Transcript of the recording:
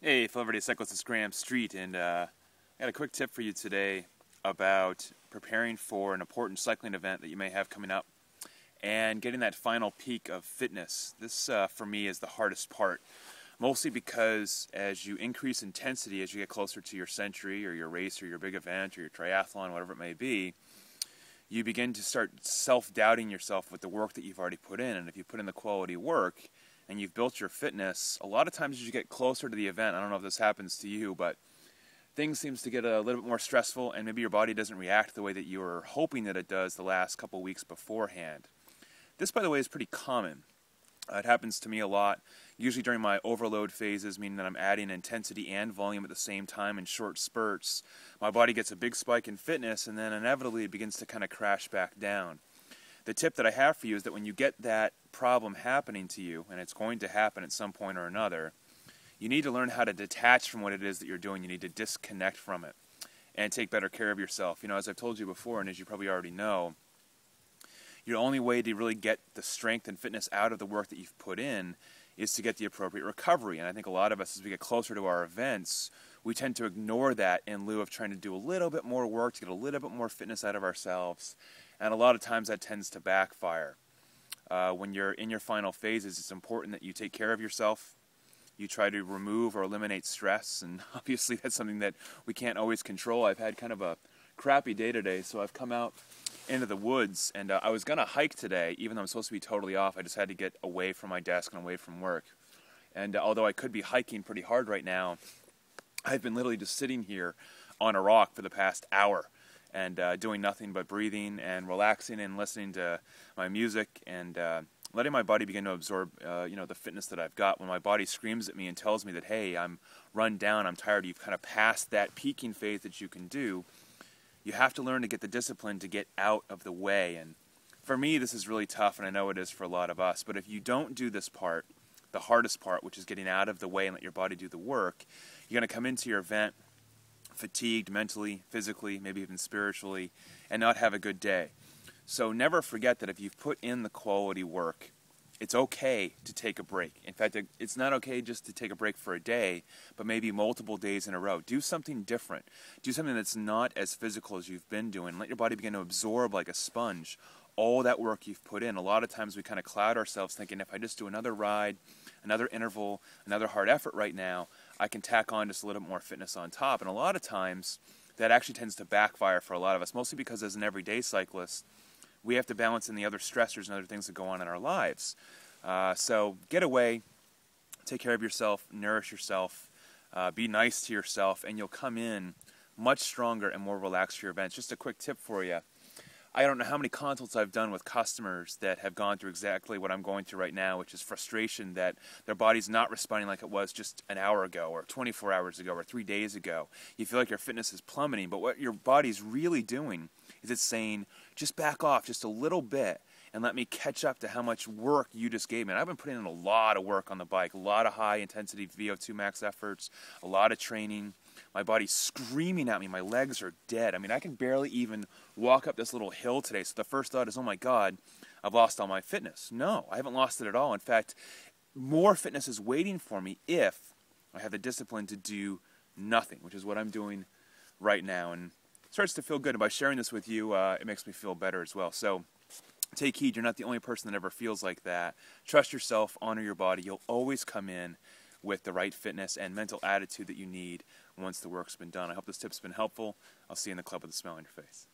Hey, fellow everyday cyclist, it's Graeme Street, and I got a quick tip for you today about preparing for an important cycling event that you may have coming up and getting that final peak of fitness. This, for me, is the hardest part, mostly because as you increase intensity, as you get closer to your century or your race or your big event or your triathlon, whatever it may be, you begin to start self-doubting yourself with the work that you've already put in. And if you put in the quality work and you've built your fitness, a lot of times as you get closer to the event, I don't know if this happens to you, but things seems to get a little bit more stressful and maybe your body doesn't react the way that you were hoping that it does the last couple weeks beforehand. This, by the way, is pretty common. It happens to me a lot, usually during my overload phases, meaning that I'm adding intensity and volume at the same time in short spurts. My body gets a big spike in fitness and then inevitably it begins to kind of crash back down. The tip that I have for you is that when you get that problem happening to you, and it's going to happen at some point or another, you need to learn how to detach from what it is that you're doing. You need to disconnect from it and take better care of yourself. You know, as I've told you before, and as you probably already know, your only way to really get the strength and fitness out of the work that you've put in is to get the appropriate recovery. And I think a lot of us, as we get closer to our events, we tend to ignore that in lieu of trying to do a little bit more work to get a little bit more fitness out of ourselves. And a lot of times that tends to backfire. When you're in your final phases, it's important that you take care of yourself. You try to remove or eliminate stress, and obviously that's something that we can't always control. I've had kind of a crappy day today, so I've come out into the woods, and I was going to hike today, even though I'm supposed to be totally off. I just had to get away from my desk and away from work. And although I could be hiking pretty hard right now, I've been literally just sitting here on a rock for the past hour and doing nothing but breathing and relaxing and listening to my music and letting my body begin to absorb the fitness that I've got. When my body screams at me and tells me that, hey, I'm run down, I'm tired, you've kind of passed that peaking phase that you can do, you have to learn to get the discipline to get out of the way. And for me, this is really tough, and I know it is for a lot of us. But if you don't do this part, the hardest part, which is getting out of the way and let your body do the work, you're going to come into your event fatigued mentally, physically, maybe even spiritually, and not have a good day. So never forget that if you've put in the quality work, it's okay to take a break. In fact, it's not okay just to take a break for a day, but maybe multiple days in a row. Do something different. Do something that's not as physical as you've been doing. Let your body begin to absorb like a sponge all that work you've put in. A lot of times we kind of cloud ourselves thinking, if I just do another ride, another interval, another hard effort right now, I can tack on just a little bit more fitness on top. And a lot of times that actually tends to backfire for a lot of us, mostly because as an everyday cyclist, we have to balance in the other stressors and other things that go on in our lives. So get away, take care of yourself, nourish yourself, be nice to yourself, and you'll come in much stronger and more relaxed for your events. Just a quick tip for you. I don't know how many consults I've done with customers that have gone through exactly what I'm going through right now, which is frustration that their body's not responding like it was just an hour ago or 24 hours ago or 3 days ago. You feel like your fitness is plummeting, but what your body's really doing is it's saying, just back off just a little bit and let me catch up to how much work you just gave me. And I've been putting in a lot of work on the bike, a lot of high-intensity VO2 max efforts, a lot of training. My body's screaming at me. My legs are dead. I mean, I can barely even walk up this little hill today. So the first thought is, oh my God, I've lost all my fitness. No, I haven't lost it at all. In fact, more fitness is waiting for me if I have the discipline to do nothing, which is what I'm doing right now. And it starts to feel good. And by sharing this with you, it makes me feel better as well. So take heed. You're not the only person that ever feels like that. Trust yourself. Honor your body. You'll always come in with the right fitness and mental attitude that you need once the work's been done. I hope this tip's been helpful. I'll see you in the club with a smile on your face.